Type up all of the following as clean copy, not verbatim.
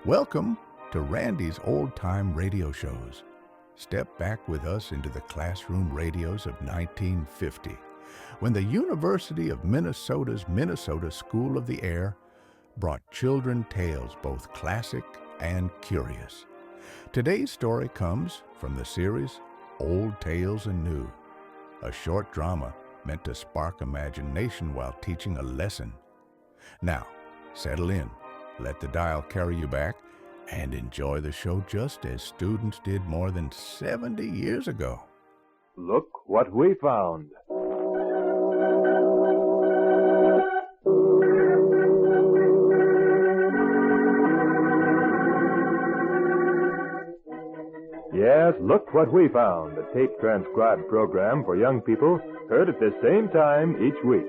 Welcome to Randy's Old Time Radio Shows. Step back with us into the classroom radios of 1950, when the University of Minnesota's Minnesota School of the Air brought children tales both classic and curious. Today's story comes from the series Old Tales and New, a short drama meant to spark imagination while teaching a lesson. Now, settle in, let the dial carry you back, and enjoy the show just as students did more than 70 years ago. Look what we found. Yes, Look What We Found, a tape-transcribed program for young people, heard at the same time each week.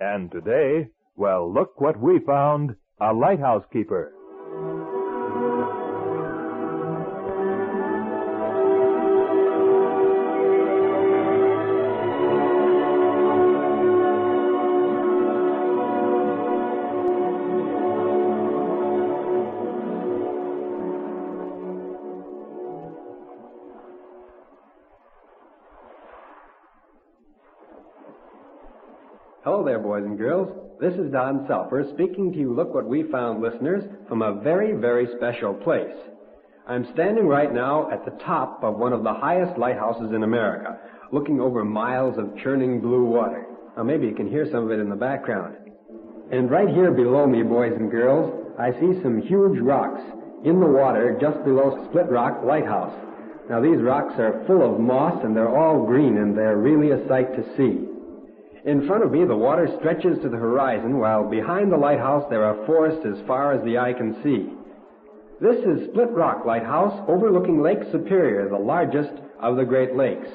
And today, well, look what we found, a lighthouse keeper. Hello there, boys and girls. This is Don Selfer speaking to you, Look What We Found listeners, from a very, very special place. I'm standing right now at the top of one of the highest lighthouses in America, looking over miles of churning blue water. Now, maybe you can hear some of it in the background. And right here below me, boys and girls, I see some huge rocks in the water just below Split Rock Lighthouse. Now, these rocks are full of moss, and they're all green, and they're really a sight to see. In front of me, the water stretches to the horizon, while behind the lighthouse there are forests as far as the eye can see. This is Split Rock Lighthouse, overlooking Lake Superior, the largest of the Great Lakes.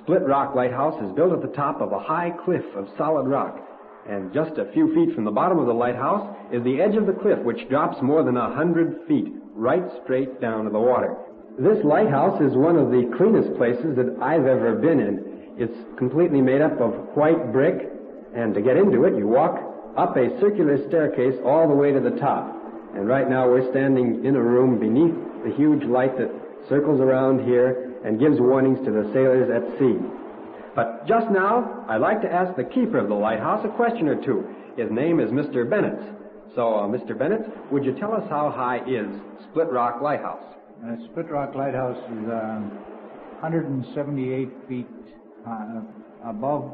Split Rock Lighthouse is built at the top of a high cliff of solid rock, and just a few feet from the bottom of the lighthouse is the edge of the cliff, which drops more than 100 feet, right straight down to the water. This lighthouse is one of the cleanest places that I've ever been in. It's completely made up of white brick, and to get into it, you walk up a circular staircase all the way to the top. And right now we're standing in a room beneath the huge light that circles around here and gives warnings to the sailors at sea. But just now, I'd like to ask the keeper of the lighthouse a question or two. His name is Mr. Bennett. So, Mr. Bennett, would you tell us how high is Split Rock Lighthouse? Split Rock Lighthouse is 178 feet above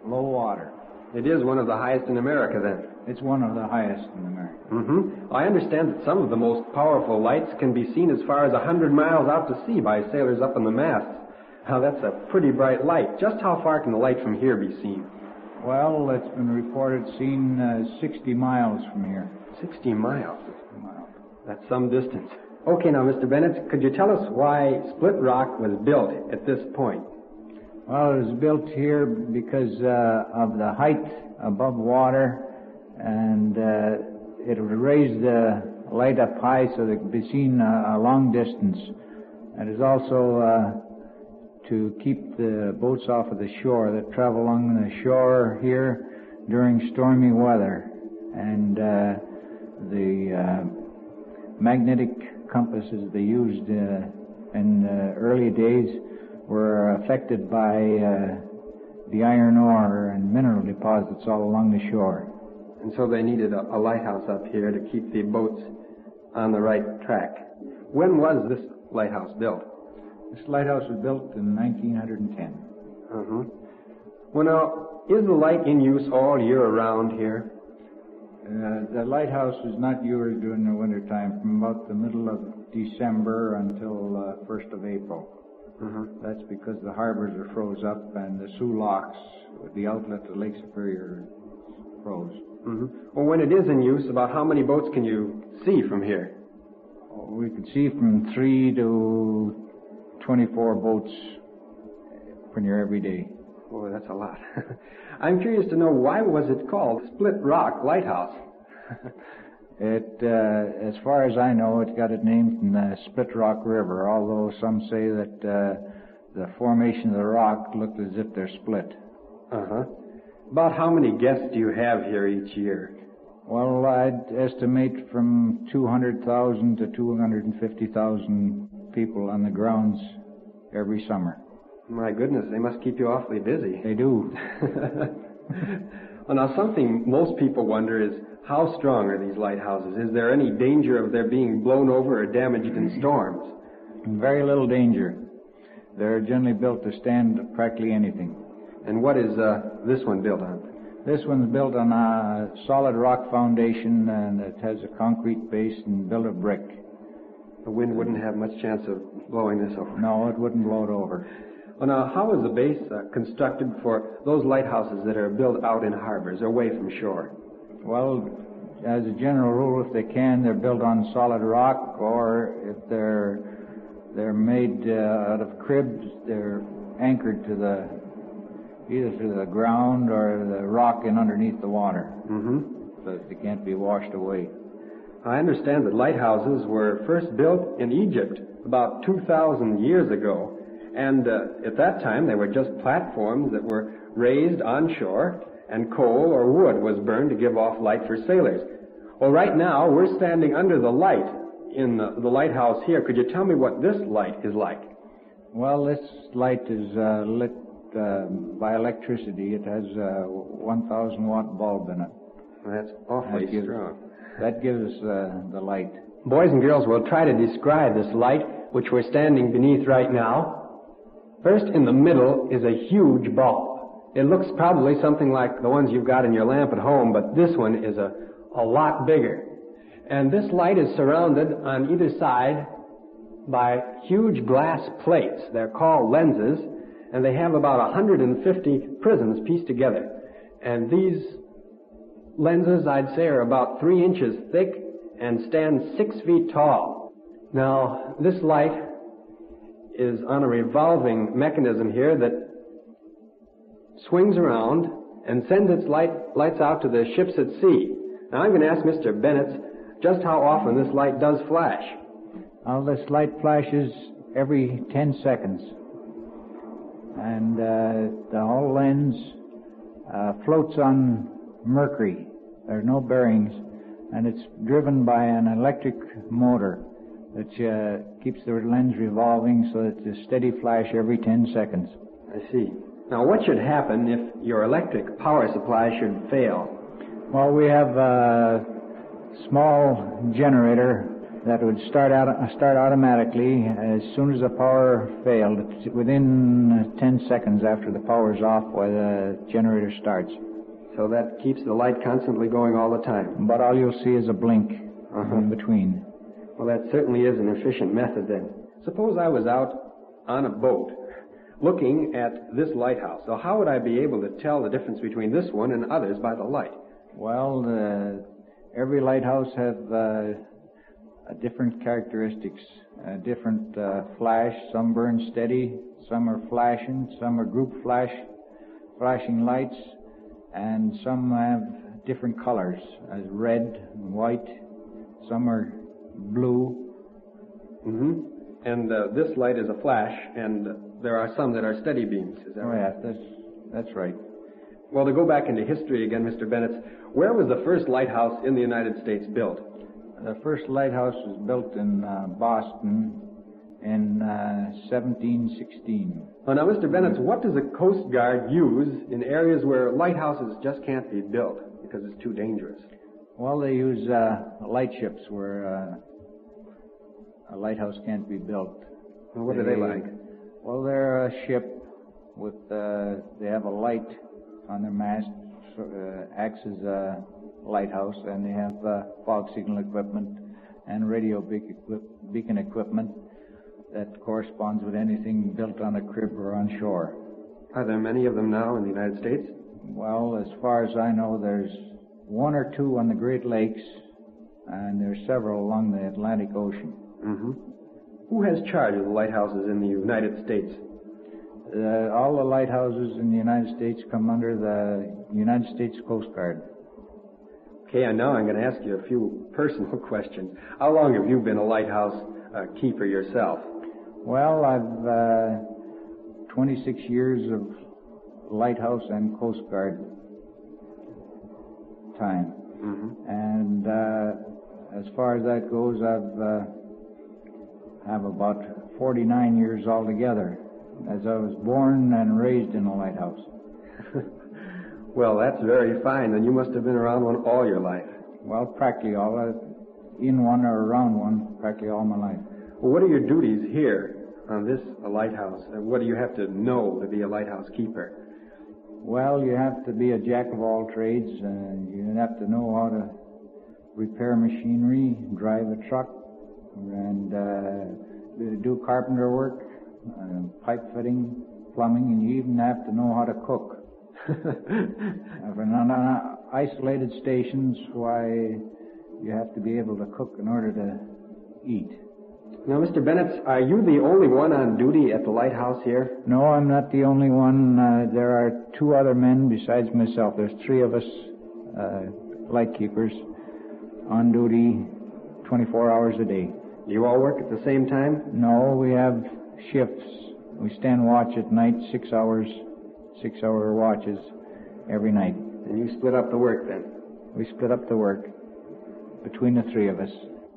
low water. It is one of the highest in America, then? It's one of the highest in America. Mm-hmm. I understand that some of the most powerful lights can be seen as far as 100 miles out to sea by sailors up in the masts. Now, that's a pretty bright light. Just how far can the light from here be seen? Well, it's been reported seen 60 miles from here. 60 miles? 60 miles. That's some distance. Okay, now, Mr. Bennett, could you tell us why Split Rock was built at this point? Well, it was built here because of the height above water, and it would raise the light up high so that it could be seen a long distance. And it's also to keep the boats off of the shore that travel along the shore here during stormy weather. And the magnetic compasses they used in the early days were affected by the iron ore and mineral deposits all along the shore. And so they needed a lighthouse up here to keep the boats on the right track. When was this lighthouse built? This lighthouse was built in 1910. Well, now, is the light in use all year around here? The lighthouse is not used during the winter time, from about the middle of December until 1st of April. That's because the harbors are froze up and the Sioux locks, the outlet to Lake Superior, froze. Well, when it is in use, about how many boats can you see from here? We could see from 3 to 24 boats from here every day. Oh, that's a lot. I'm curious to know, why was it called Split Rock Lighthouse? As far as I know, it got its name from the Split Rock River, although some say that the formation of the rock looked as if they're split. Uh-huh. About how many guests do you have here each year? Well, I'd estimate from 200,000 to 250,000 people on the grounds every summer. My goodness, they must keep you awfully busy. They do. Well, now, something most people wonder is, how strong are these lighthouses? Is there any danger of their being blown over or damaged in storms? Very little danger. They're generally built to stand practically anything. And what is this one built on? This one's built on a solid rock foundation, and it has a concrete base and built of brick. The wind wouldn't have much chance of blowing this over. No, it wouldn't blow it over. Well, now, how is the base constructed for those lighthouses that are built out in harbors, away from shore? Well, as a general rule, if they can, they're built on solid rock, or if they're made out of cribs, they're anchored to either to the ground or the rock in underneath the water, so that they can't be washed away. I understand that lighthouses were first built in Egypt about 2,000 years ago, and at that time they were just platforms that were raised on shore, and coal or wood was burned to give off light for sailors. Well, right now we're standing under the light in the lighthouse here. Could you tell me what this light is like? Well, this light is lit by electricity. It has a 1,000-watt bulb in it. That's awfully strong. That gives the light. Boys and girls, we'll try to describe this light, which we're standing beneath right now. First, in the middle is a huge bulb. It looks probably something like the ones you've got in your lamp at home, but this one is a lot bigger. And this light is surrounded on either side by huge glass plates. They're called lenses, and they have about 150 prisms pieced together. And these lenses, I'd say, are about 3 inches thick and stand 6 feet tall. Now, this light is on a revolving mechanism here that swings around and sends its lights out to the ships at sea. Now, I'm going to ask Mr. Bennett just how often this light does flash. Well, this light flashes every 10 seconds. And the whole lens floats on mercury. There's no bearings, and it's driven by an electric motor that keeps the lens revolving so that it's a steady flash every 10 seconds. I see. Now, what should happen if your electric power supply should fail? Well, we have a small generator that would start automatically as soon as the power failed. It's within 10 seconds after the power's off while the generator starts. So that keeps the light constantly going all the time. But all you'll see is a blink in between. Well, that certainly is an efficient method then. Suppose I was out on a boat looking at this lighthouse. So how would I be able to tell the difference between this one and others by the light? Well, every lighthouse has different characteristics, different flash. Some burn steady, some are flashing, some are group flashing lights, and some have different colors, as red and white. Some are blue. And this light is a flash, and there are some that are steady beams. Is that right? Yeah, that's right. Well, to go back into history again, Mr. Bennett, where was the first lighthouse in the United States built? The first lighthouse was built in Boston in 1716. Well, now, Mr. Bennett, what does the Coast Guard use in areas where lighthouses just can't be built because it's too dangerous? Well, they use lightships where a lighthouse can't be built. Well, what are they like? Well, they're a ship with, they have a light on their mast, acts as a lighthouse, and they have fog signal equipment and radio beacon equipment that corresponds with anything built on a crib or on shore. Are there many of them now in the United States? Well, as far as I know, there's 1 or 2 on the Great Lakes, and there's several along the Atlantic Ocean. Who has charge of the lighthouses in the United States? All the lighthouses in the United States come under the United States Coast Guard. Okay, and now I'm going to ask you a few personal questions. How long have you been a lighthouse keeper yourself? Well, I've 26 years of lighthouse and Coast Guard time. Mm-hmm. And as far as that goes, have about 49 years altogether, as I was born and raised in a lighthouse. Well, that's very fine. Then you must have been around one all your life. Well, practically all, in one or around one, practically all my life. Well, what are your duties here on this lighthouse? And what do you have to know to be a lighthouse keeper? Well, you have to be a jack of all trades, and you have to know how to repair machinery, drive a truck, and do carpenter work, pipe fitting, plumbing, and you even have to know how to cook. On isolated stations, why, you have to be able to cook in order to eat. Now, Mr. Bennett, are you the only one on duty at the lighthouse here? No, I'm not the only one. There are two other men besides myself. There's three of us light keepers on duty 24 hours a day. Do you all work at the same time? No, we have shifts. We stand watch at night, 6-hour watches every night. And you split up the work then? We split up the work between the three of us.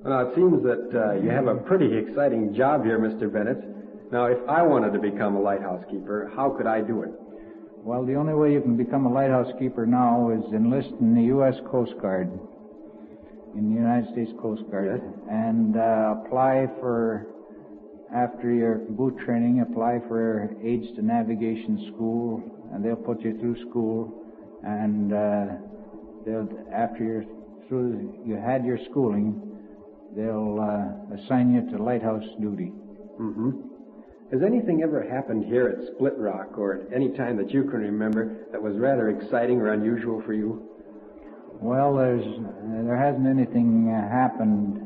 Well, it seems that you have a pretty exciting job here, Mr. Bennett. Now, if I wanted to become a lighthouse keeper, how could I do it? Well, the only way you can become a lighthouse keeper now is enlist in the U.S. Coast Guard, in the United States Coast Guard, yes. And apply for, after your boot training, apply for aids to navigation school, and they'll put you through school, and after you're through, you had your schooling, they'll assign you to lighthouse duty. Mm-hmm. Has anything ever happened here at Split Rock, or at any time that you can remember, that was rather exciting or unusual for you? Well, there hasn't anything happened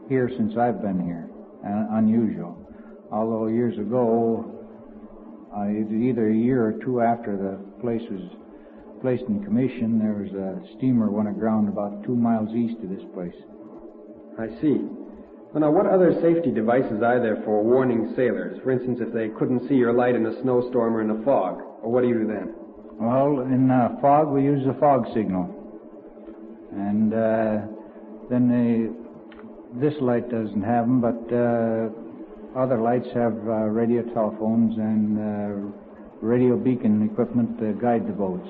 here since I've been here, unusual. Although years ago, either a year or two after the place was placed in commission, there was a steamer went aground about 2 miles east of this place. I see. Well, now, what other safety devices are there for warning sailors? For instance, if they couldn't see your light in a snowstorm or in a fog, or what do you do then? Well, in fog, we use the fog signal. And then this light doesn't have them, but other lights have radio telephones and radio beacon equipment to guide the boats.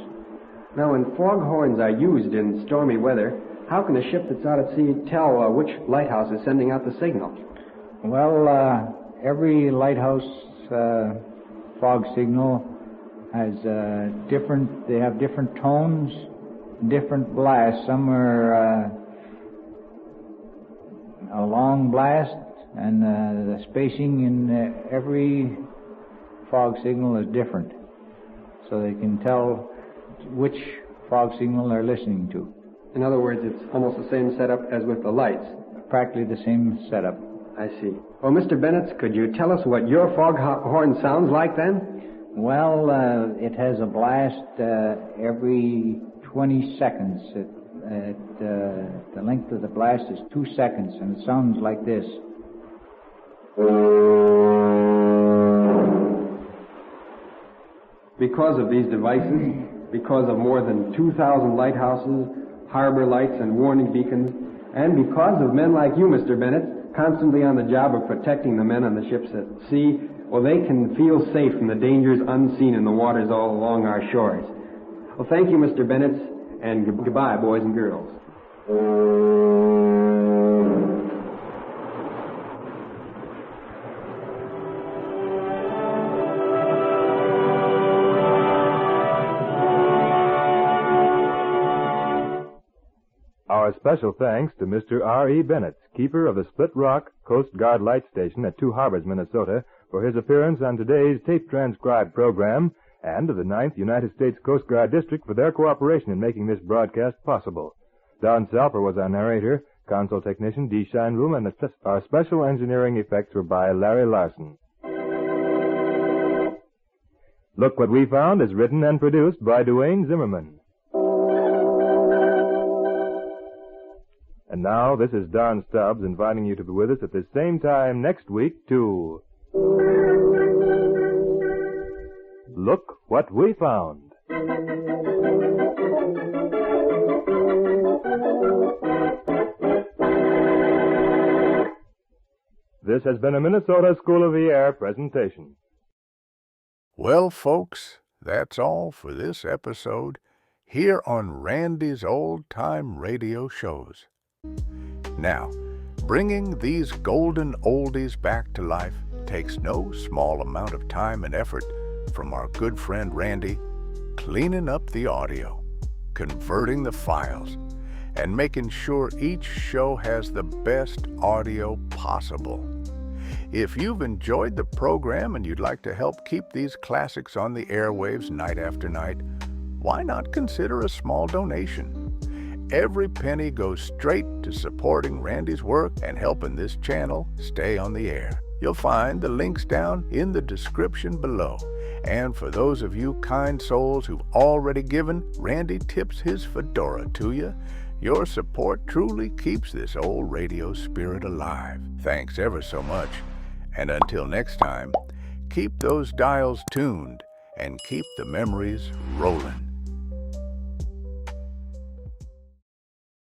Now, when foghorns are used in stormy weather, how can a ship that's out at sea tell which lighthouse is sending out the signal? Well, every lighthouse fog signal has they have different tones, different blasts. Some are a long blast, and the spacing in every fog signal is different, so they can tell which fog signal they're listening to. In other words, it's almost the same setup as with the lights. Practically the same setup. I see. Well, Mr. Bennett, could you tell us what your foghorn sounds like then? Well, it has a blast every 20 seconds. The length of the blast is 2 seconds, and it sounds like this. Because of these devices, because of more than 2,000 lighthouses, harbor lights, and warning beacons, and because of men like you, Mr. Bennett, constantly on the job of protecting the men on the ships at sea, well, they can feel safe from the dangers unseen in the waters all along our shores. Well, thank you, Mr. Bennett, and goodbye, boys and girls. Our special thanks to Mr. R.E. Bennett, keeper of the Split Rock Coast Guard Light Station at Two Harbors, Minnesota, for his appearance on today's tape-transcribed program, and to the 9th United States Coast Guard District for their cooperation in making this broadcast possible. Don Salper was our narrator, console technician D. Scheinblum, and our special engineering effects were by Larry Larson. Look What We Found is written and produced by Duane Zimmerman. And now, this is Don Stubbs inviting you to be with us at the same time next week to Look What We Found. This has been a Minnesota School of the Air presentation. Well, folks, that's all for this episode here on Randy's Old Time Radio Shows. Now, bringing these golden oldies back to life takes no small amount of time and effort from our good friend Randy, cleaning up the audio, converting the files, and making sure each show has the best audio possible. If you've enjoyed the program and you'd like to help keep these classics on the airwaves night after night, why not consider a small donation? Every penny goes straight to supporting Randy's work and helping this channel stay on the air. You'll find the links down in the description below. And for those of you kind souls who've already given, Randy tips his fedora to you. Your support truly keeps this old radio spirit alive. Thanks ever so much. And until next time, keep those dials tuned and keep the memories rolling.